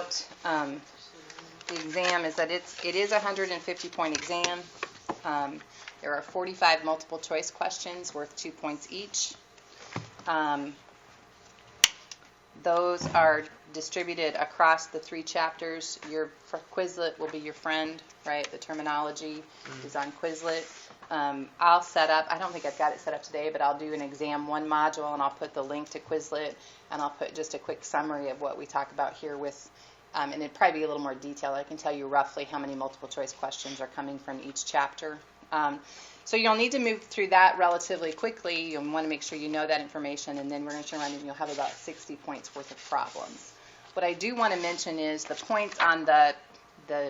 about the exam is that it is a 150-point exam. There are 45 multiple choice questions worth 2 points each. Those are distributed across the 3 chapters. Your Quizlet will be your friend, right? The terminology is on Quizlet. I'll set up, I don't think I've got it set up today, but I'll do an exam 1 module, and I'll put the link to Quizlet, and I'll put just a quick summary of what we talk about here with, and it'd probably be a little more detailed. I can tell you roughly how many multiple choice questions are coming from each chapter. So you'll need to move through that relatively quickly. You'll want to make sure you know that information, and then we're going to turn around and you'll have about 60 points worth of problems. What I do want to mention is the points on the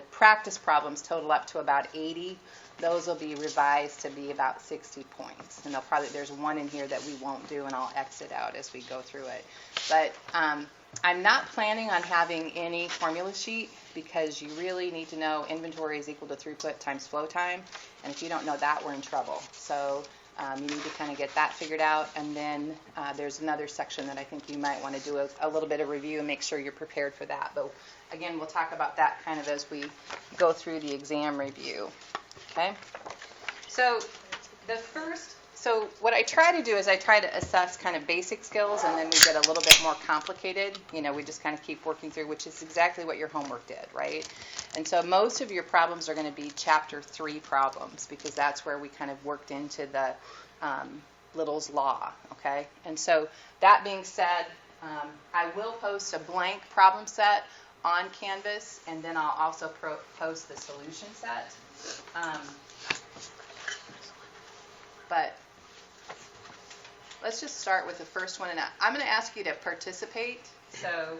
practice problems total up to about 80. Those will be revised to be about 60 points. And there's one in here that we won't do, and I'll exit out as we go through it. But I'm not planning on having any formula sheet, because you really need to know inventory is equal to throughput times flow time. And if you don't know that, we're in trouble. So you need to kind of get that figured out. And then there's another section that I think you might want to do a little bit of review and make sure you're prepared for that. But again, we'll talk about that kind of as we go through the exam review. Okay? So what I try to do is I try to assess kind of basic skills, and then we get a little bit more complicated. We just kind of keep working through, which is exactly what your homework did, right? And so most of your problems are going to be Chapter 3 problems, because that's where we kind of worked into the Little's Law, okay? And so that being said, I will post a blank problem set on Canvas, and then I'll also post the solution set. But let's just start with the first one, and I'm going to ask you to participate. So,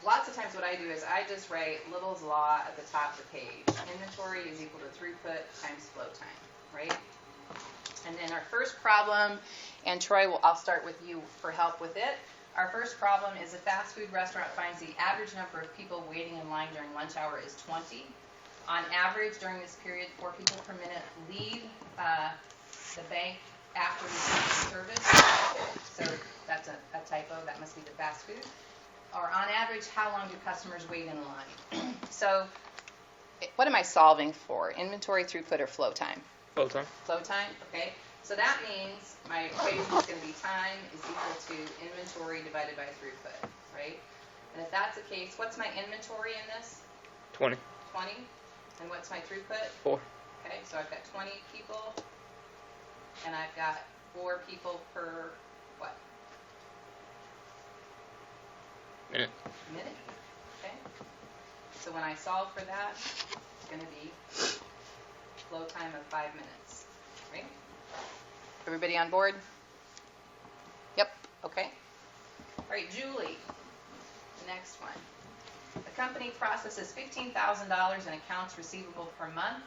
lots of times what I do is I just write Little's Law at the top of the page. Inventory is equal to throughput times flow time, right? And then our first problem, and Troy, I'll start with you for help with it. Our first problem is a fast food restaurant finds the average number of people waiting in line during lunch hour is 20. On average, during this period, 4 people per minute leave the bank after receiving service. So that's a typo. That must be the fast food. Or on average, how long do customers wait in line? So what am I solving for? Inventory, throughput, or flow time? Flow time. Flow time, okay. So that means my equation is going to be time is equal to inventory divided by throughput, right? And if that's the case, what's my inventory in this? 20. 20. And what's my throughput? 4. Okay, so I've got 20 people, and I've got 4 people per what? Minute. Minute. Okay. So when I solve for that, it's going to be flow time of 5 minutes. Right? Everybody on board? Yep. Okay. All right, Julie. The next one. The company processes $15,000 in accounts receivable per month.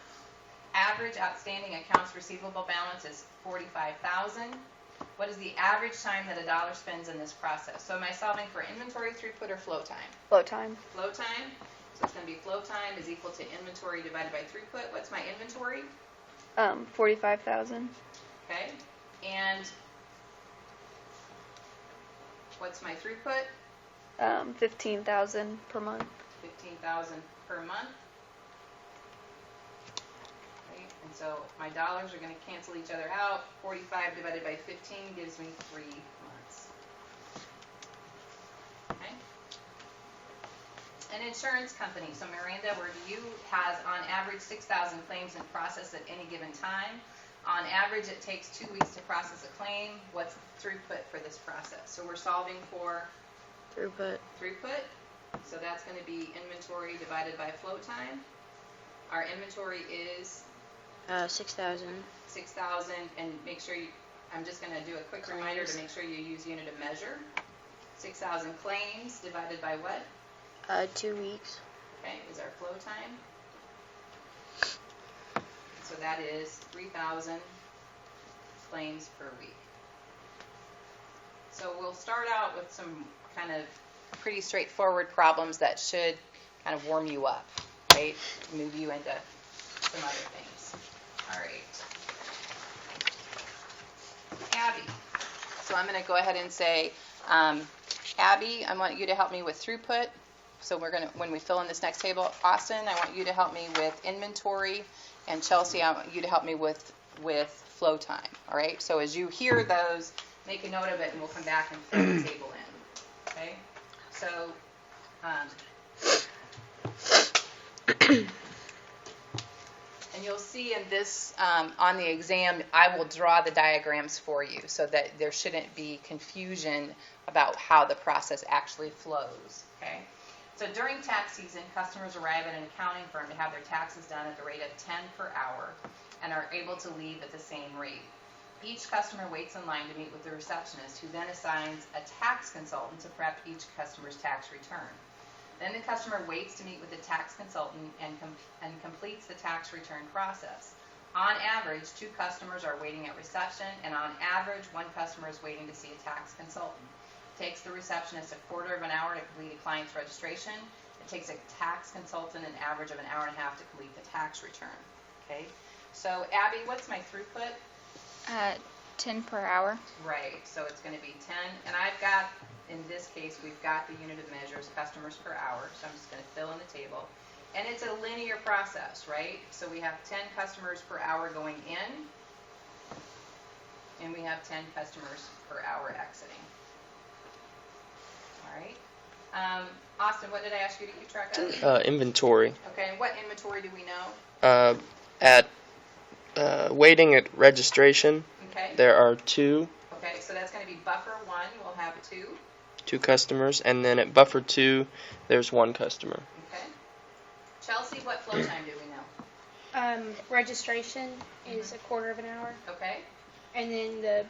Average outstanding accounts receivable balance is $45,000. What is the average time that a dollar spends in this process? So am I solving for inventory, throughput, or flow time? Flow time. Flow time. So it's going to be flow time is equal to inventory divided by throughput. What's my inventory? 45,000. Okay. And what's my throughput? 15,000 per month. 15,000 per month. Okay. And so my dollars are going to cancel each other out. 45 divided by 15 gives me 3 months. Okay. An insurance company. So Miranda, where you has on average 6,000 claims in process at any given time. On average, it takes 2 weeks to process a claim. What's the throughput for this process? So we're solving for Throughput. Throughput. So that's going to be inventory divided by flow time. Our inventory is 6,000. 6,000, and make sure I'm just going to do a quick reminder to make sure you use unit of measure. 6,000 claims divided by what? 2 weeks. Okay, is our flow time. So that is 3,000 claims per week. So we'll start out with some kind of pretty straightforward problems that should kind of warm you up, right? Move you into some other things. All right. Abby. So I'm going to go ahead and say, Abby, I want you to help me with throughput. So when we fill in this next table, Austin, I want you to help me with inventory, and Chelsea, I want you to help me with flow time. All right. So as you hear those, make a note of it, and we'll come back and fill the table in. Okay. So. And you'll see in this, on the exam, I will draw the diagrams for you so that there shouldn't be confusion about how the process actually flows, okay? So during tax season, customers arrive at an accounting firm to have their taxes done at the rate of 10 per hour and are able to leave at the same rate. Each customer waits in line to meet with the receptionist, who then assigns a tax consultant to prep each customer's tax return. Then the customer waits to meet with the tax consultant and completes the tax return process. On average, 2 customers are waiting at reception, and on average, 1 customer is waiting to see a tax consultant. It takes the receptionist a quarter of an hour to complete a client's registration. It takes a tax consultant an average of an hour and a half to complete the tax return. Okay. So Abby, what's my throughput? 10 per hour. Right. So it's going to be 10, and I've got. In this case, we've got the unit of measures, customers per hour, so I'm just going to fill in the table. And it's a linear process, right? So we have 10 customers per hour going in, and we have 10 customers per hour exiting. All right. Austin, what did I ask you to keep track of? Inventory. Okay, and what inventory do we know? At waiting at registration, okay. There are 2. Okay, so that's going to be buffer 1, we'll have 2. 2 customers, and then at buffer 2, there's 1 customer. Okay. Chelsea, what flow time do we know? Registration is a quarter of an hour. Okay. And then the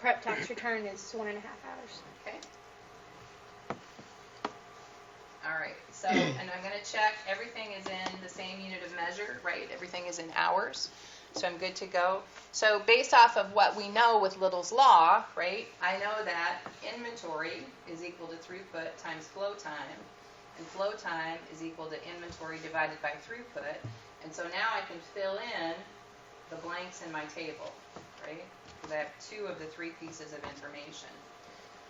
prep tax return is 1.5 hours. Okay. All right. So, and I'm going to check everything is in the same unit of measure, right? Everything is in hours. So I'm good to go. So based off of what we know with Little's Law, right, I know that inventory is equal to throughput times flow time, and flow time is equal to inventory divided by throughput. And so now I can fill in the blanks in my table, right, because I have 2 of the 3 pieces of information.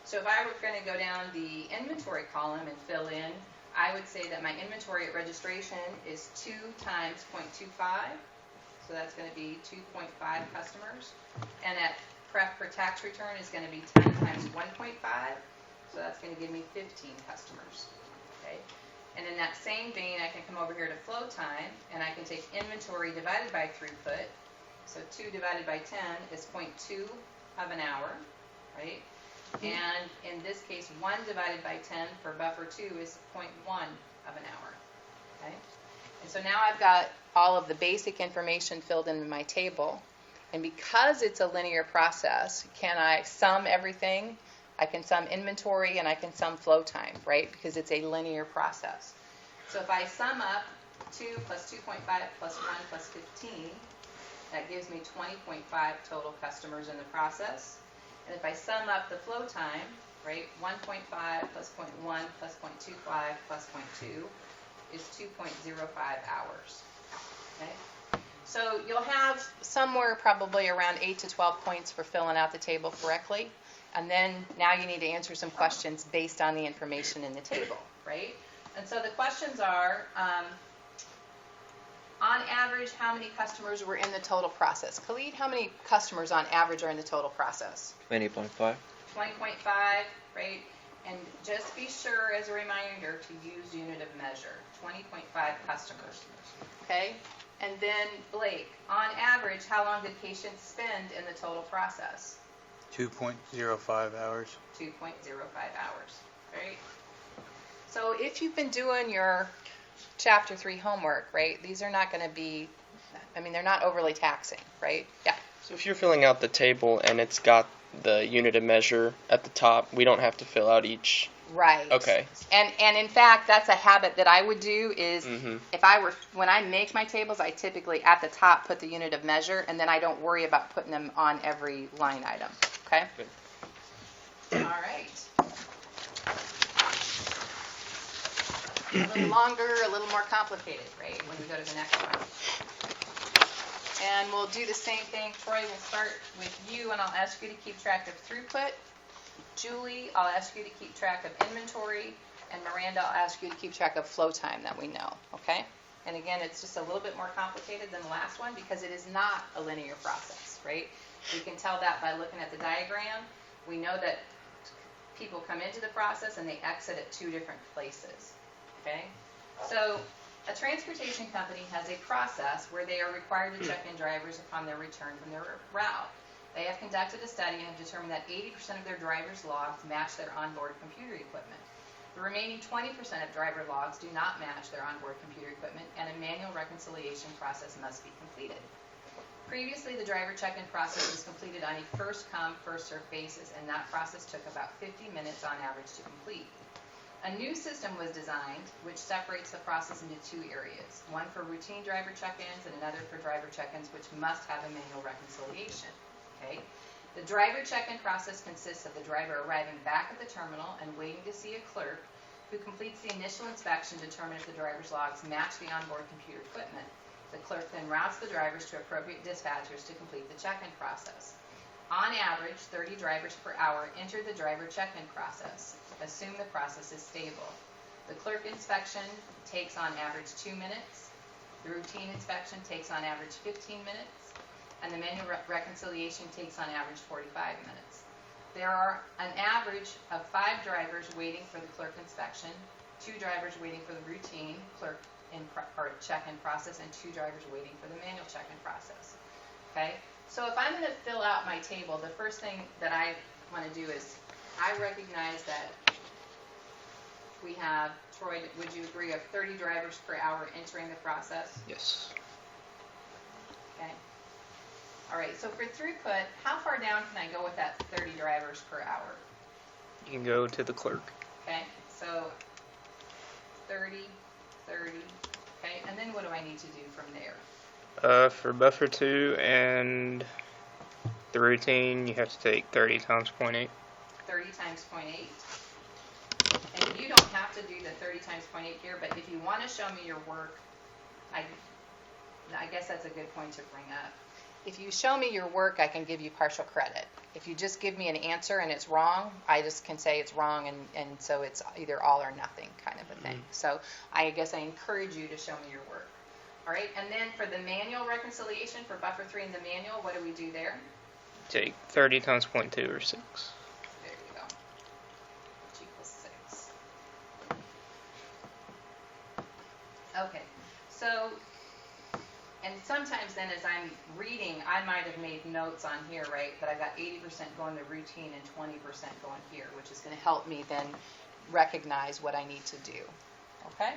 So if I were going to go down the inventory column and fill in, I would say that my inventory at registration is 2 times 0.25. So that's going to be 2.5 customers. And at prep for tax return is going to be 10 times 1.5. So that's going to give me 15 customers. Okay. And in that same vein, I can come over here to flow time, and I can take inventory divided by throughput. So 2 divided by 10 is 0.2 of an hour, right? And in this case, 1 divided by 10 for buffer 2 is 0.1 of an hour. Okay. And so now I've got all of the basic information filled into my table. And because it's a linear process, can I sum everything? I can sum inventory and I can sum flow time, right? Because it's a linear process. So if I sum up 2 plus 2.5 plus 1 plus 15, that gives me 20.5 total customers in the process. And if I sum up the flow time, right, 1.5 plus 0.1 plus 0.25 plus 0.2 is 2.05 hours. Okay? So you'll have somewhere probably around 8 to 12 points for filling out the table correctly. And then now you need to answer some questions based on the information in the table, right? And so the questions are, on average, how many customers were in the total process? Khalid, how many customers on average are in the total process? 20.5. 20.5, right? And just be sure, as a reminder, to use unit of measure, 20.5 customers, okay? And then, Blake, on average, how long did patients spend in the total process? 2.05 hours. 2.05 hours, right? So if you've been doing your Chapter 3 homework, right, these are not going to be, I mean, they're not overly taxing, right? Yeah. So if you're filling out the table and it's got the unit of measure at the top, we don't have to fill out each. Right. Okay. And in fact, that's a habit that I would do is Mm-hmm. when I make my tables, I typically at the top put the unit of measure, and then I don't worry about putting them on every line item. Okay? Good. All right. A little longer, a little more complicated, right, when we go to the next one. And we'll do the same thing. Troy, we'll start with you, and I'll ask you to keep track of throughput. Julie, I'll ask you to keep track of inventory, and Miranda, I'll ask you to keep track of flow time that we know, okay? And again, it's just a little bit more complicated than the last one because it is not a linear process, right? We can tell that by looking at the diagram. We know that people come into the process and they exit at two different places, okay? So a transportation company has a process where they are required to check in drivers upon their return from their route. They have conducted a study and have determined that 80% of their drivers' logs match their onboard computer equipment. The remaining 20% of driver logs do not match their onboard computer equipment, and a manual reconciliation process must be completed. Previously, the driver check-in process was completed on a first-come, first-served basis, and that process took about 50 minutes on average to complete. A new system was designed which separates the process into two areas, one for routine driver check-ins and another for driver check-ins which must have a manual reconciliation. Okay? The driver check-in process consists of the driver arriving back at the terminal and waiting to see a clerk who completes the initial inspection to determine if the driver's logs match the onboard computer equipment. The clerk then routes the drivers to appropriate dispatchers to complete the check-in process. On average, 30 drivers per hour enter the driver check-in process. Assume the process is stable. The clerk inspection takes on average 2 minutes. The routine inspection takes on average 15 minutes. And the manual reconciliation takes on average 45 minutes. There are an average of 5 drivers waiting for the clerk inspection, 2 drivers waiting for the routine clerk or check-in process, and 2 drivers waiting for the manual check-in process. Okay? So if I'm going to fill out my table, the first thing that I want to do is I recognize that we have, Troy, would you agree, of 30 drivers per hour entering the process? Yes. Okay. All right, so for throughput, how far down can I go with that 30 drivers per hour? You can go to the clerk. Okay, so 30, okay, and then what do I need to do from there? For buffer 2 and the routine, you have to take 30 times 0.8. 30 times 0.8. And you don't have to do the 30 times 0.8 here, but if you want to show me your work, I guess that's a good point to bring up. If you show me your work, I can give you partial credit. If you just give me an answer and it's wrong, I just can say it's wrong, and so it's either all or nothing kind of a thing. So I guess I encourage you to show me your work. All right, and then for the manual reconciliation for buffer 3 in the manual, what do we do there? Take 30 times 0.2 or 6. There you go. Which equals 6. Okay, so, and sometimes then as I'm reading, I might have made notes on here, right, that I've got 80% going to routine and 20% going here, which is going to help me then recognize what I need to do. Okay?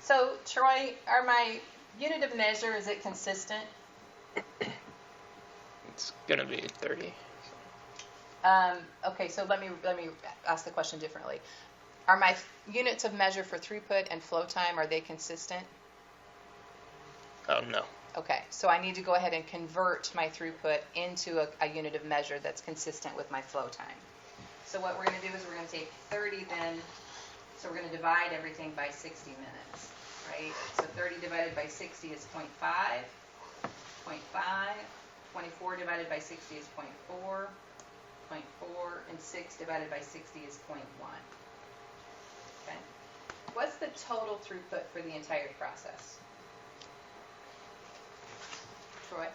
So, Troy, are my unit of measure, is it consistent? It's going to be 30. Okay, so let me ask the question differently. Are my units of measure for throughput and flow time, are they consistent? No. Okay, so I need to go ahead and convert my throughput into a unit of measure that's consistent with my flow time. So what we're going to do is we're going to take 30 then, so we're going to divide everything by 60 minutes, right? So 30 divided by 60 is 0.5, 24 divided by 60 is 0.4, 0.4, and 6 divided by 60 is 0.1. Okay. What's the total throughput for the entire process? Troy?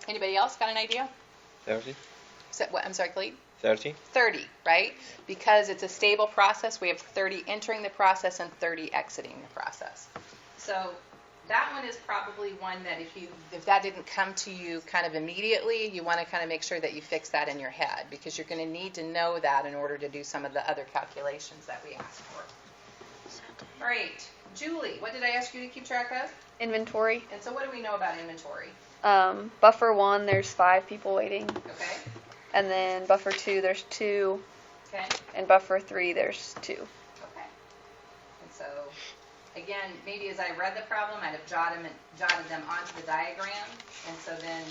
Anybody else got an idea? 30. What? I'm sorry, Clete? 30. 30, right? Because it's a stable process, we have 30 entering the process and 30 exiting the process. So that one is probably one that if that didn't come to you kind of immediately, you want to kind of make sure that you fix that in your head, because you're going to need to know that in order to do some of the other calculations that we asked for. All right, Julie, what did I ask you to keep track of? Inventory. And so what do we know about inventory? Buffer 1, there's 5 people waiting. Okay. And then buffer 2, there's 2. Okay. And buffer 3, there's 2. Okay. And so, again, maybe as I read the problem, I'd have jotted them onto the diagram, and so then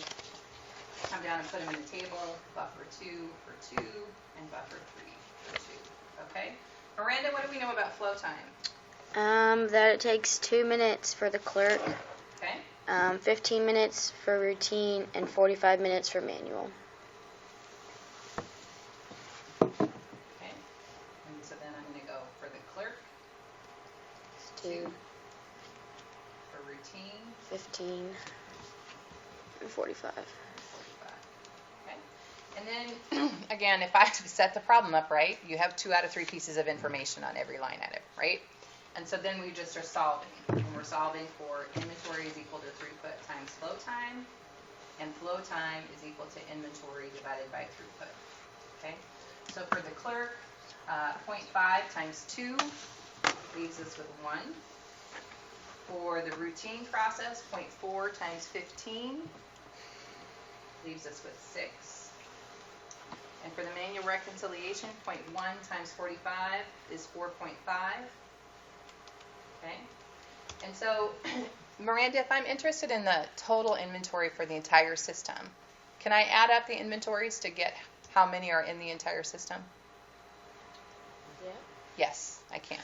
come down and put them in the table, buffer 2 for 2, and buffer 3 for 2. Okay? Miranda, what do we know about flow time? That it takes 2 minutes for the clerk Okay? 15 minutes for routine and 45 minutes for manual. Okay? And so then I'm going to go for the clerk, Let's do for routine, 15 and 45. 45. Okay? And then, again, if I set the problem up right, you have 2 out of 3 pieces of information on every line item, right? And so then we just are solving. And we're solving for inventory is equal to throughput times flow time, and flow time is equal to inventory divided by throughput. Okay? So for the clerk, 0.5 times 2 leaves us with 1. For the routine process, 0.4 times 15 leaves us with 6. And for the manual reconciliation, 0.1 times 45 is 4.5. Okay? And so, Miranda, if I'm interested in the total inventory for the entire system, can I add up the inventories to get how many are in the entire system? Yeah. Yes, I can.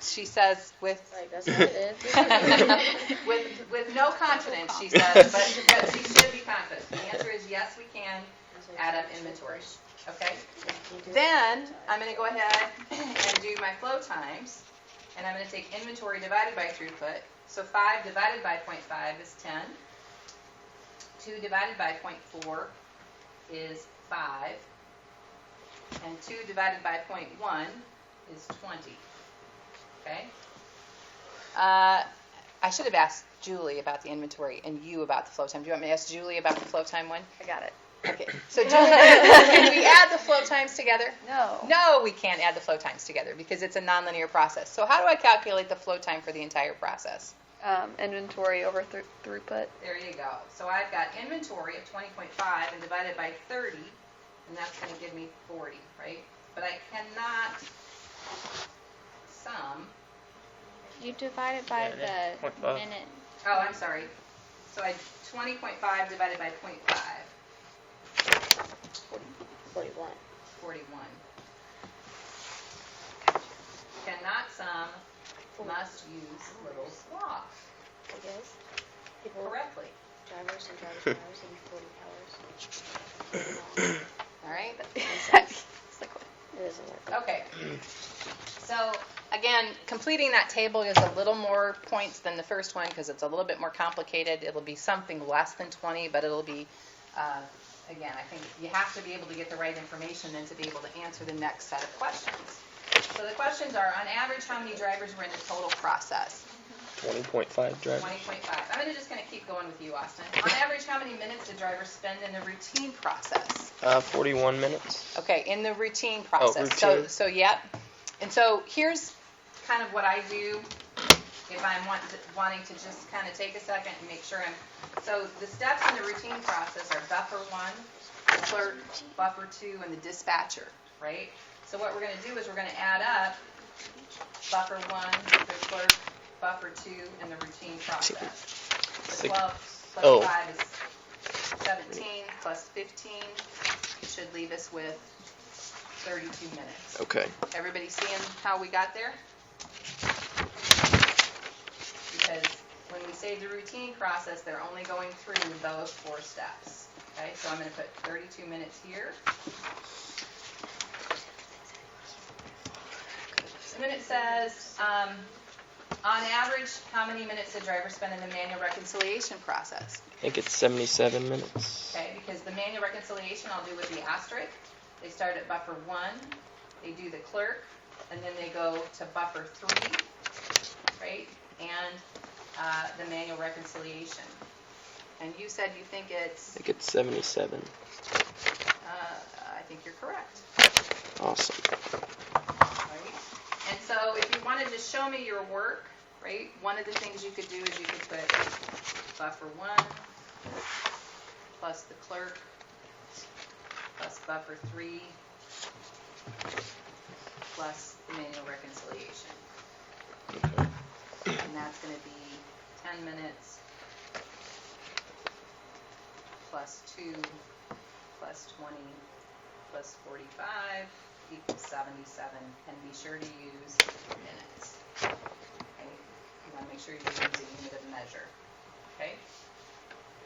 She says with Like, that's what it is. with no confidence, she says, but she should be confident. The answer is yes, we can add up inventories. Okay? Then I'm going to go ahead and do my flow times, and I'm going to take inventory divided by throughput. So 5 divided by 0.5 is 10. 2 divided by 0.4 is 5. And 2 divided by 0.1 is 20. Okay? I should have asked Julie about the inventory and you about the flow time. Do you want me to ask Julie about the flow time one? I got it. Okay. So Julie, can we add the flow times together? No. No, we can't add the flow times together because it's a nonlinear process. So how do I calculate the flow time for the entire process? Inventory over throughput. There you go. So I've got inventory of 20.5 and divided by 30, and that's going to give me 40, right? But I cannot sum. You divide it by Yeah, the 0.5. minute. Oh, I'm sorry. So 20.5 divided by 0.5, 41. 41. Cannot sum, must use little sloth I guess. People, correctly. drivers and drivers' hours and 40 hours. All right? It doesn't work. Okay. So again, completing that table is a little more points than the first one because it's a little bit more complicated. It'll be something less than 20, but it'll be, again, I think you have to be able to get the right information then to be able to answer the next set of questions. So the questions are, on average, how many drivers were in the total process? 20.5 drivers. 20.5. I'm just going to keep going with you, Austin. On average, how many minutes did drivers spend in the routine process? 41 minutes. Okay, in the routine process. routine. So yep. And so here's kind of what I do if I'm wanting to just kind of take a second and make sure I'm. So the steps in the routine process are buffer 1, the clerk, buffer 2, and the dispatcher, right? So what we're going to do is we're going to add up buffer 1, the clerk, buffer 2, and the routine process. The 12 plus 5 is 17 plus 15 should leave us with 32 minutes. Okay. Everybody seeing how we got there? Because when we say the routine process, they're only going through those 4 steps. Okay, so I'm going to put 32 minutes here. And then it says, on average, how many minutes did drivers spend in the manual reconciliation process? I think it's 77 minutes. Okay, because the manual reconciliation I'll do with the asterisk. They start at buffer 1, they do the clerk, and then they go to buffer 3, right? And the manual reconciliation. And you said you think I it's, think it's 77. I think you're correct, Awesome. right? And so if you want to just show me your work, right, one of the things you could do is you could put buffer 1 plus the clerk plus buffer 3 plus the manual reconciliation. And that's going to be 10 minutes plus 2 plus 20 plus 45 equals 77. And be sure to use minutes. Okay? You want to make sure you're using unit of measure. Okay?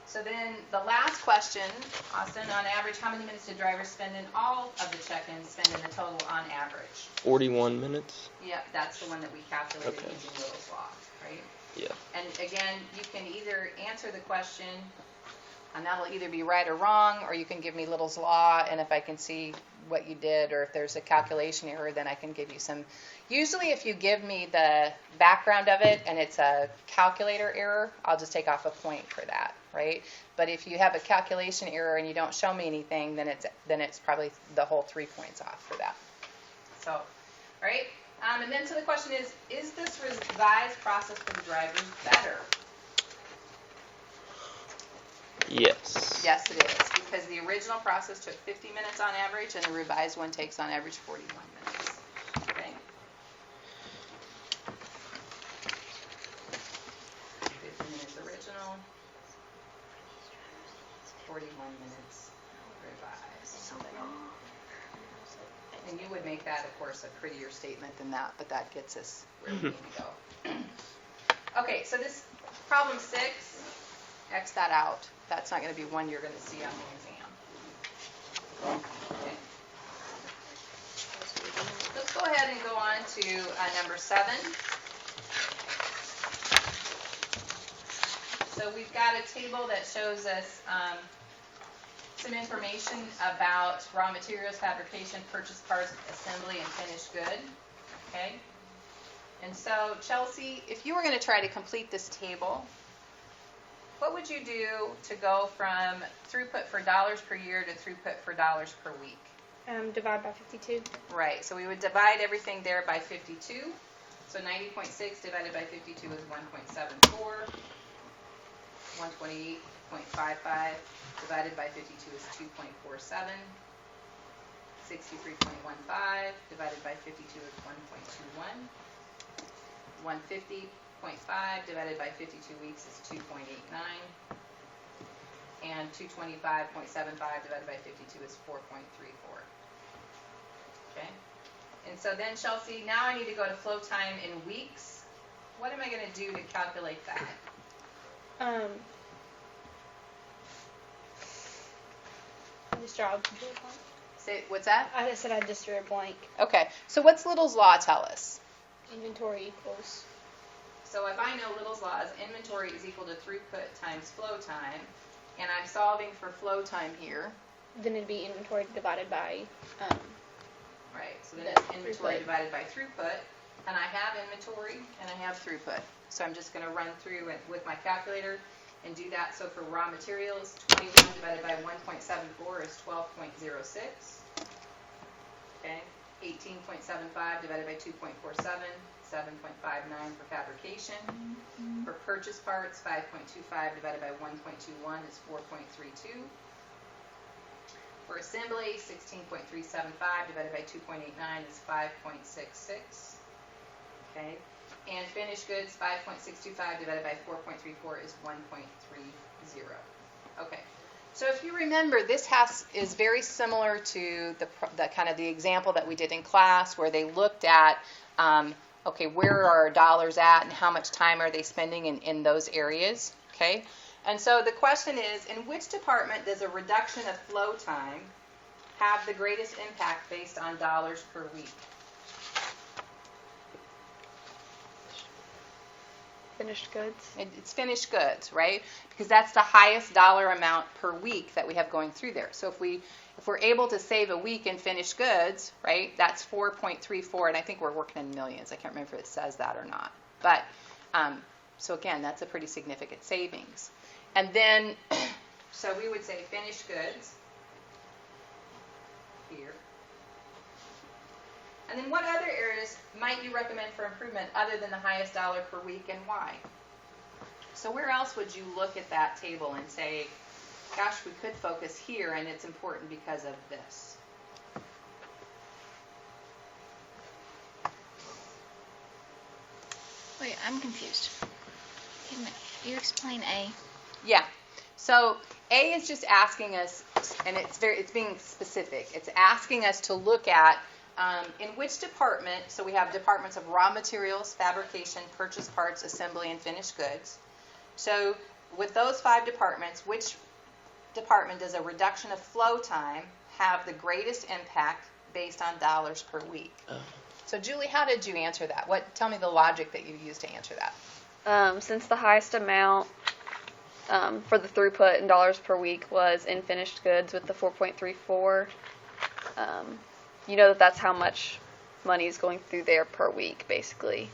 So then the last question, Austin, on average, how many minutes did drivers spend in all of the check-ins, spend in the total on average? 41 minutes. Yeah, that's the one that we calculated Okay. using Little's Law, right? Yeah. And again, you can either answer the question, and that'll either be right or wrong, or you can give me Little's Law, and if I can see what you did, or if there's a calculation error, then I can give you some. Usually if you give me the background of it and it's a calculator error, I'll just take off a point for that, right? But if you have a calculation error and you don't show me anything, then it's probably the whole 3 points off for that. So, all right? And then so the question is this revised process for the drivers better? Yes. Yes, it is, because the original process took 50 minutes on average, and the revised one takes on average 41 minutes. Okay? 50 minutes original, 41 minutes revised. And you would make that, of course, a prettier statement than that, but that gets us where we need to go. Okay, so this problem 6, X that out. That's not going to be one you're going to see on the exam. Okay. Let's go ahead and go on to number 7. So we've got a table that shows us some information about raw materials, fabrication, purchase parts, assembly, and finished good. Okay? And so, Chelsea, if you were going to try to complete this table, what would you do to go from throughput for dollars per year to throughput for dollars per week? Divide by 52. Right, so we would divide everything there by 52. So 90.6 divided by 52 is 1.74. 128.55 divided by 52 is 2.47. 63.15 divided by 52 is 1.21. 150.5 divided by 52 weeks is 2.89. And 225.75 divided by 52 is 4.34. Okay? And so then, Chelsea, now I need to go to flow time in weeks. What am I going to do to calculate that? Just draw a blank. Say, what's that? I said I just drew a blank. Okay, so what's Little's Law tell us? Inventory equals. So if I know Little's Law is inventory is equal to throughput times flow time, and I'm solving for flow time here, Then it'd be inventory divided by. right, so then The it's inventory throughput. divided by throughput, and I have inventory and I have throughput. So I'm just going to run through it with my calculator and do that. So for raw materials, 21 divided by 1.74 is 12.06. Okay, 18.75 divided by 2.47, 7.59 for fabrication. For purchase parts, 5.25 divided by 1.21 is 4.32. For assembly, 16.375 divided by 2.89 is 5.66. Okay, and finished goods, 5.625 divided by 4.34 is 1.30. Okay. So if you remember, this is very similar to the kind of the example that we did in class, where they looked at, okay, where are our dollars at and how much time are they spending in those areas, okay? And so the question is, in which department does a reduction of flow time have the greatest impact based on dollars per week? Finished goods. It's finished goods, right? Because that's the highest dollar amount per week that we have going through there. So if we're able to save a week in finished goods, right, that's 4.34, and I think we're working in millions. I can't remember if it says that or not. But, so again, that's a pretty significant savings. And then, so we would say finished goods here. And then what other areas might you recommend for improvement other than the highest dollar per week, and why? So where else would you look at that table and say, gosh, we could focus here and it's important because of this? Wait, I'm confused. Wait a minute. You explain A. Yeah. So A is just asking us, and it's being specific. It's asking us to look at In which department, so we have departments of raw materials, fabrication, purchase parts, assembly, and finished goods. So with those 5 departments, which department does a reduction of flow time have the greatest impact based on dollars per week? So Julie, how did you answer that? Tell me the logic that you used to answer that. Since the highest amount for the throughput in dollars per week was in finished goods with the 4.34, you know that's how much money is going through there per week, basically.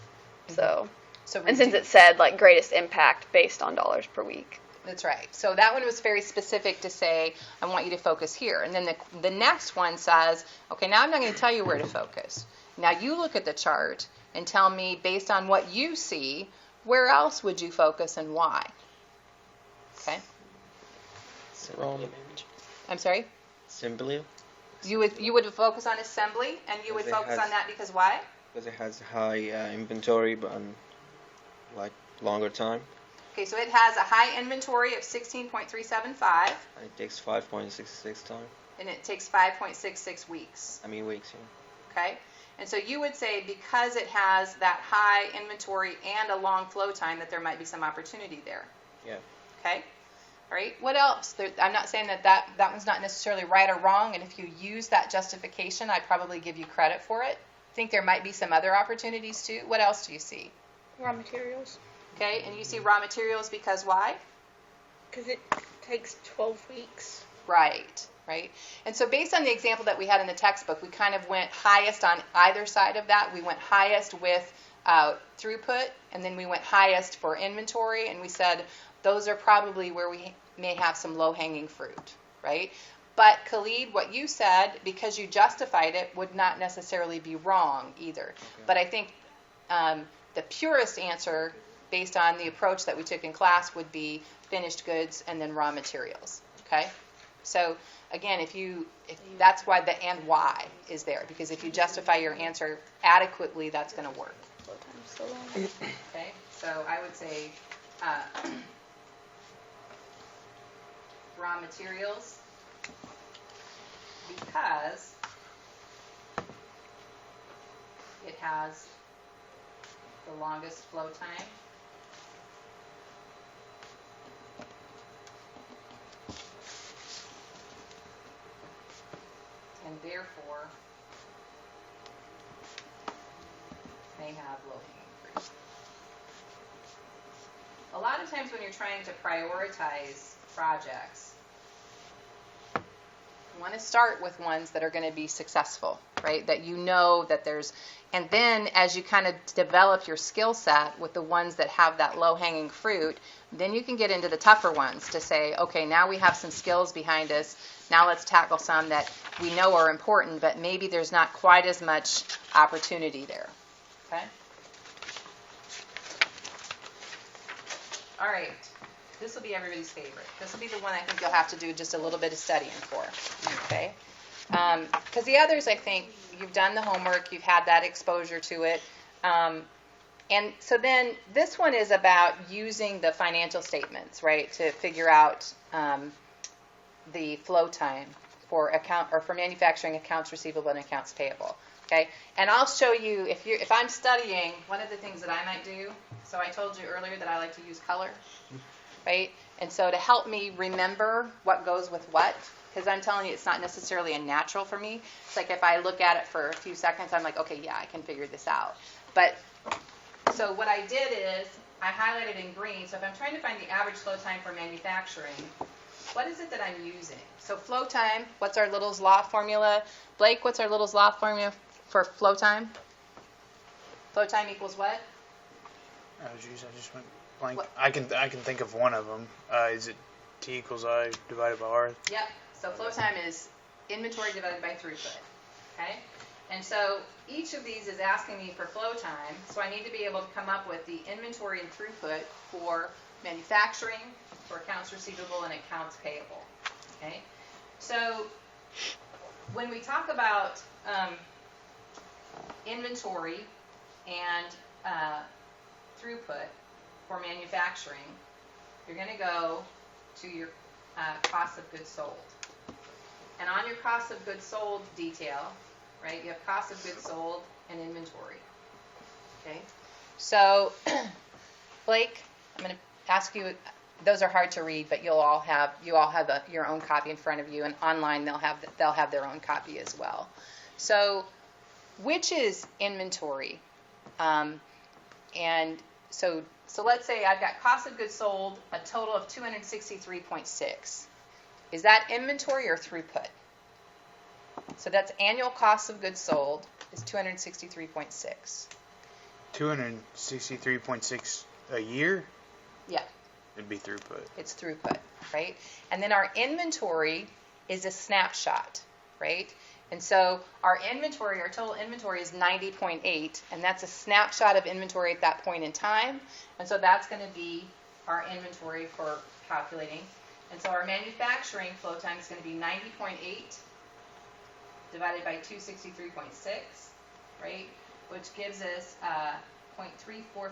So and since it said like greatest impact based on dollars per week. That's right. So that one was very specific to say, I want you to focus here. And then the next one says, okay, now I'm not going to tell you where to focus. Now you look at the chart and tell me, based on what you see, where else would you focus and why? Okay? I'm sorry? Assembly. You would focus on assembly, and you would focus on that because why? Because it has high inventory, but like longer time. Okay, so it has a high inventory of 16.375. And it takes 5.66 time. And it takes 5.66 weeks. Weeks, yeah. Okay? And so you would say because it has that high inventory and a long flow time that there might be some opportunity there. Yeah. Okay? All right. What else? I'm not saying that one's not necessarily right or wrong, and if you use that justification, I'd probably give you credit for it. I think there might be some other opportunities too. What else do you see? Raw materials. Okay, and you see raw materials because why? Because it takes 12 weeks. Right. And so based on the example that we had in the textbook, we kind of went highest on either side of that. We went highest with throughput, and then we went highest for inventory, and we said those are probably where we may have some low-hanging fruit, right? But Khalid, what you said, because you justified it, would not necessarily be wrong either. Okay. But I think the purest answer, based on the approach that we took in class, would be finished goods and then raw materials, okay? So again, if that's why the and why is there, because if you justify your answer adequately, that's going to work. Okay, so I would say raw materials because it has the longest flow time. And therefore may have low-hanging fruit. A lot of times when you're trying to prioritize projects, you want to start with ones that are going to be successful, right? That you know that there's, and then as you kind of develop your skill set with the ones that have that low-hanging fruit, then you can get into the tougher ones to say, okay, now we have some skills behind us. Now let's tackle some that we know are important, but maybe there's not quite as much opportunity there. Okay? All right. This will be everybody's favorite. This will be the one I think you'll have to do just a little bit of studying for. Okay? Because the others, I think, you've done the homework, you've had that exposure to it. And so then this one is about using the financial statements, right, to figure out the flow time for manufacturing accounts receivable and accounts payable. Okay, and I'll show you if I'm studying, one of the things that I might do. So I told you earlier that I like to use color, right? And so to help me remember what goes with what, because I'm telling you it's not necessarily a natural for me. It's like if I look at it for a few seconds, I'm like, okay, yeah, I can figure this out. But so what I did is I highlighted in green. So if I'm trying to find the average flow time for manufacturing, what is it that I'm using? So flow time, what's our Little's Law formula? Blake, what's our Little's Law formula for flow time? Flow time equals what? Oh, geez, I just went blank. What? I can think of one of them. Is it T equals I divided by R? Yep. So flow time is inventory divided by throughput. Okay? And so each of these is asking me for flow time, so I need to be able to come up with the inventory and throughput for manufacturing, for accounts receivable, and accounts payable. Okay? So when we talk about inventory and throughput for manufacturing, you're going to go to your cost of goods sold. And on your cost of goods sold detail, right? You have cost of goods sold and inventory. Okay? So, Blake, I'm going to ask you, those are hard to read, but you all have your own copy in front of you, and online they'll have their own copy as well. So, which is inventory? And so let's say I've got cost of goods sold, a total of 263.6. Is that inventory or throughput? So that's annual cost of goods sold is 263.6. 263.6 a year? Yeah, It'd be throughput. it's throughput, right? And then our inventory is a snapshot, right? And so our total inventory is 90.8, and that's a snapshot of inventory at that point in time. And so that's going to be our inventory for calculating. And so our manufacturing flow time is going to be 90.8 divided by 263.6, right? Which gives us 0.3445.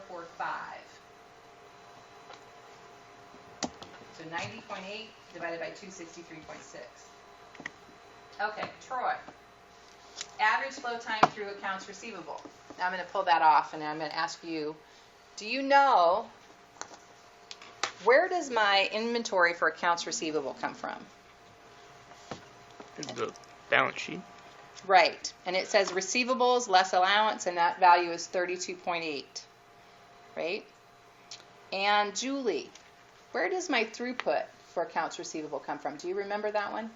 So 90.8 divided by 263.6. Okay, Troy. Average flow time through accounts receivable. Now I'm going to pull that off, and I'm going to ask you, do you know, where does my inventory for accounts receivable come from? The balance sheet. Right. And it says receivables less allowance, and that value is 32.8. Right? And Julie, where does my throughput for accounts receivable come from? Do you remember that one?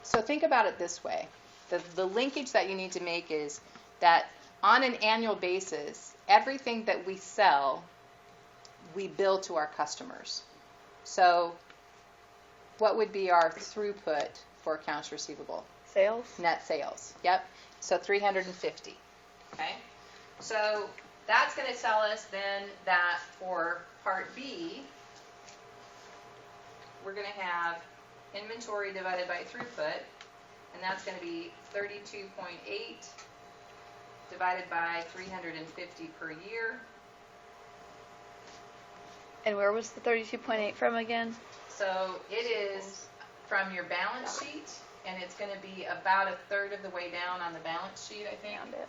So think about it this way. The linkage that you need to make is that on an annual basis, everything that we sell, we bill to our customers. So what would be our throughput for accounts receivable? Sales? Net sales. Yep. So 350. Okay. So that's going to tell us then that for part B, we're going to have inventory divided by throughput, and that's going to be 32.8 divided by 350 per year. And where was the 32.8 from again? So it is from your balance sheet, and it's going to be about a third of the way down on the balance sheet, I think. Found it.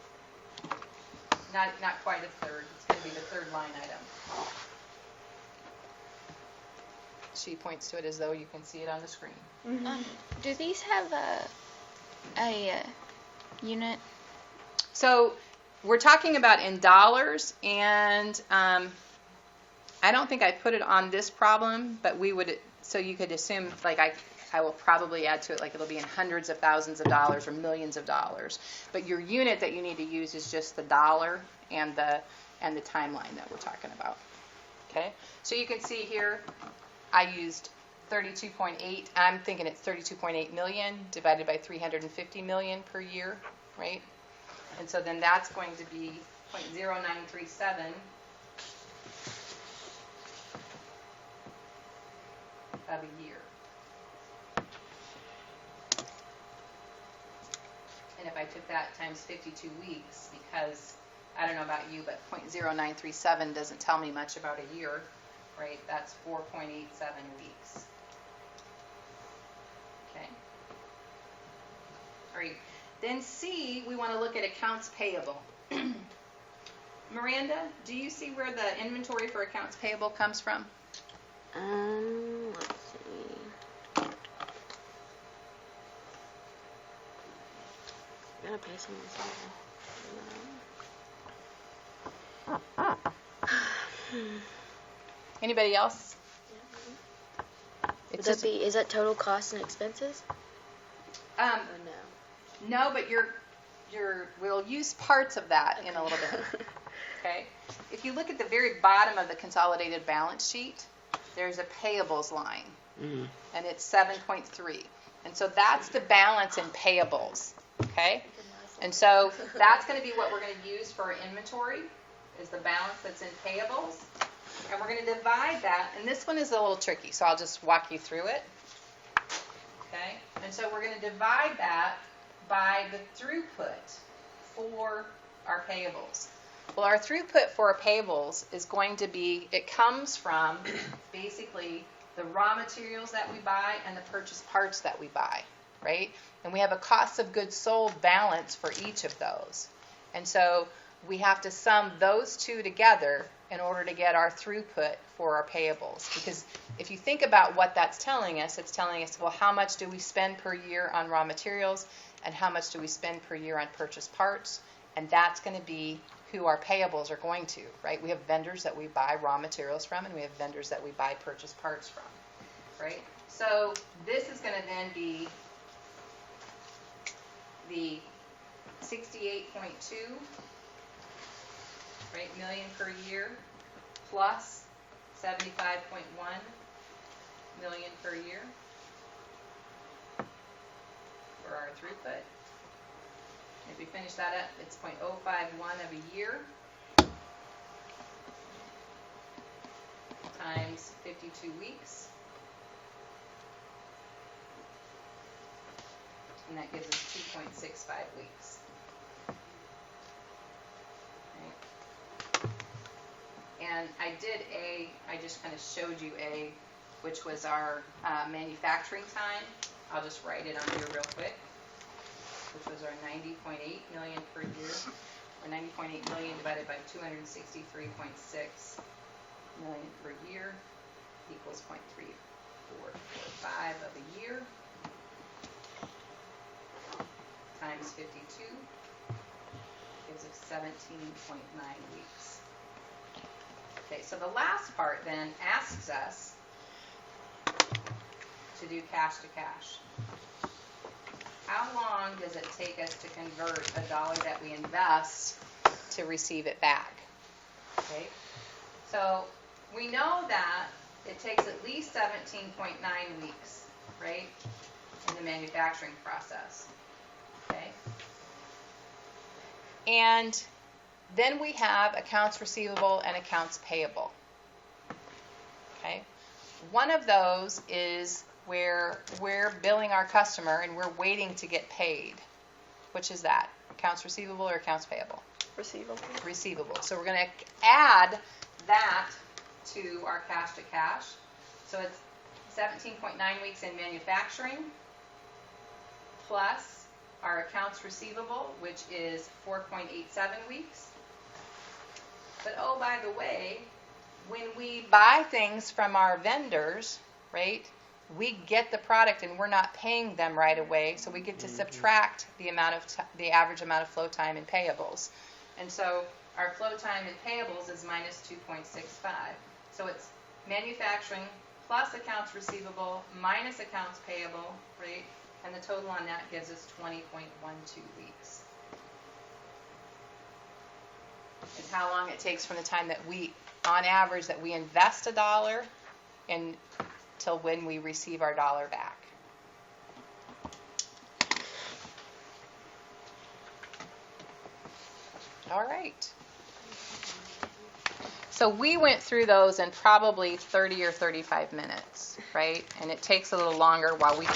Not quite a third. It's going to be the third line item. She points to it as though you can see it on the screen. Do these have a unit? So we're talking about in dollars, and I don't think I put it on this problem, but we would, so you could assume, like I will probably add to it, like it'll be in hundreds of thousands of dollars or millions of dollars. But your unit that you need to use is just the dollar and the timeline that we're talking about. Okay? So you can see here, I used 32.8. I'm thinking it's 32.8 million divided by 350 million per year, right? And so then that's going to be 0.0937 of a year. And if I took that times 52 weeks, because I don't know about you, but 0.0937 doesn't tell me much about a year, right? That's 4.87 weeks. Okay. All right. Then C, we want to look at accounts payable. Miranda, do you see where the inventory for accounts payable comes from? Let's see. I gotta pay someone something. Anybody else? Would that be, is that total costs and expenses? Or no? No, but we'll use parts of that in a little bit. Okay? If you look at the very bottom of the consolidated balance sheet, there's a payables line, and it's 7.3. And so that's the balance in payables, okay? And so that's going to be what we're going to use for our inventory, is the balance that's in payables. And we're going to divide that, and this one is a little tricky, so I'll just walk you through it. Okay? And so we're going to divide that by the throughput for our payables. Well, our throughput for our payables is going to be, it comes from basically the raw materials that we buy, and the purchased parts that we buy, right? And we have a cost of goods sold balance for each of those. And so we have to sum those two together in order to get our throughput for our payables. Because if you think about what that's telling us, it's telling us, well, how much do we spend per year on raw materials, and how much do we spend per year on purchased parts? And that's going to be who our payables are going to, right? We have vendors that we buy raw materials from, and we have vendors that we buy purchased parts from, right? So this is going to then be the 68.2, right, million per year, plus 75.1 million per year for our throughput. If we finish that up, it's 0.051 of a year times 52 weeks. And that gives us 2.65 weeks. Right. And I just kind of showed you which was our manufacturing time. I'll just write it on here real quick, which was our 90.8 million per year, or 90.8 million divided by 263.6 million per year equals 0.3445 of a year times 52 gives us 17.9 weeks. Okay, so the last part then asks us to do cash to cash. How long does it take us to convert a dollar that we invest to receive it back? Okay, so we know that it takes at least 17.9 weeks, right, in the manufacturing process. Okay, and then we have accounts receivable and accounts payable. Okay, one of those is where we're billing our customer and we're waiting to get paid. Which is that? Accounts receivable or accounts payable? Receivable. Receivable. So we're going to add that to our cash to cash. So it's 17.9 weeks in manufacturing plus our accounts receivable, which is 4.87 weeks. But oh, by the way, when we buy things from our vendors, right, we get the product and we're not paying them right away, so we get to subtract the average amount of flow time and payables. And so our flow time and payables is minus 2.65. So it's manufacturing plus accounts receivable minus accounts payable, right? And the total on that gives us 20.12 weeks. Is how long it takes from the time that we, on average, that we invest $1 until when we receive our dollar back. All right. So we went through those in probably 30 or 35 minutes, right? And it takes a little longer while we go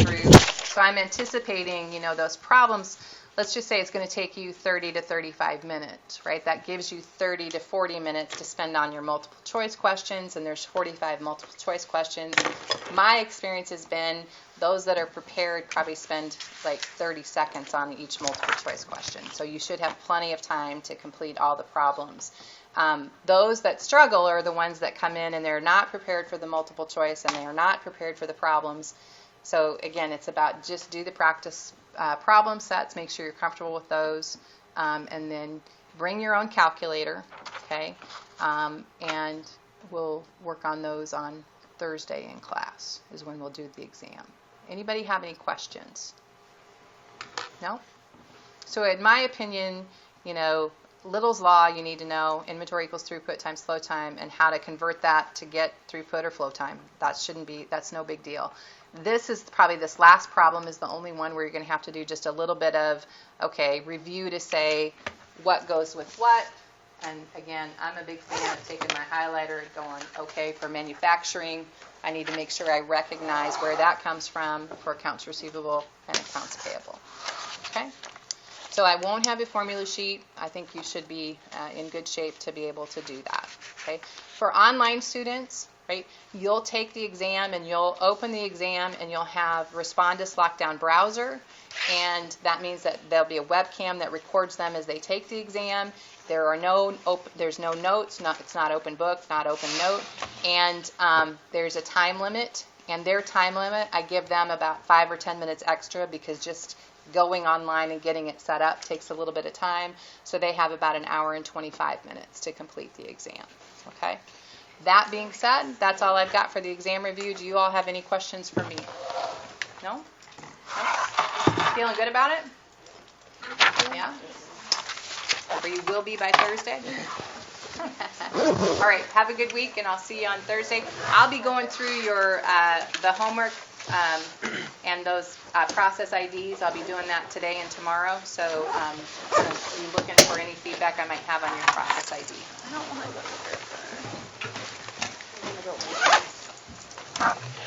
through. So I'm anticipating, those problems. Let's just say it's going to take you 30 to 35 minutes, right? That gives you 30 to 40 minutes to spend on your multiple choice questions, and there's 45 multiple choice questions. My experience has been those that are prepared probably spend like 30 seconds on each multiple choice question. So you should have plenty of time to complete all the problems. Those that struggle are the ones that come in and they're not prepared for the multiple choice and they are not prepared for the problems. So again, it's about just do the practice problem sets, make sure you're comfortable with those, and then bring your own calculator, okay? And we'll work on those on Thursday in class is when we'll do the exam. Anybody have any questions? No? So in my opinion, Little's Law, you need to know inventory equals throughput times flow time and how to convert that to get throughput or flow time. That's no big deal. This last problem is the only one where you're going to have to do just a little bit of, review to say what goes with what. And again, I'm a big fan of taking my highlighter and going, for manufacturing, I need to make sure I recognize where that comes from for accounts receivable and accounts payable. Okay? So I won't have a formula sheet. I think you should be in good shape to be able to do that. Okay? For online students, right? You'll take the exam and you'll open the exam and you'll have Respondus Lockdown Browser, and that means that there'll be a webcam that records them as they take the exam. There's no notes, it's not open book, not open note, and there's a time limit. And their time limit, I give them about 5 or 10 minutes extra because just going online and getting it set up takes a little bit of time. So they have about an hour and 25 minutes to complete the exam. Okay. That being said, that's all I've got for the exam review. Do you all have any questions for me? No? Feeling good about it? Yeah? Or you will be by Thursday? All right, have a good week, and I'll see you on Thursday. I'll be going through your the homework and those process IDs. I'll be doing that today and tomorrow, so be looking for any feedback I might have on your process ID. I don't want to go to the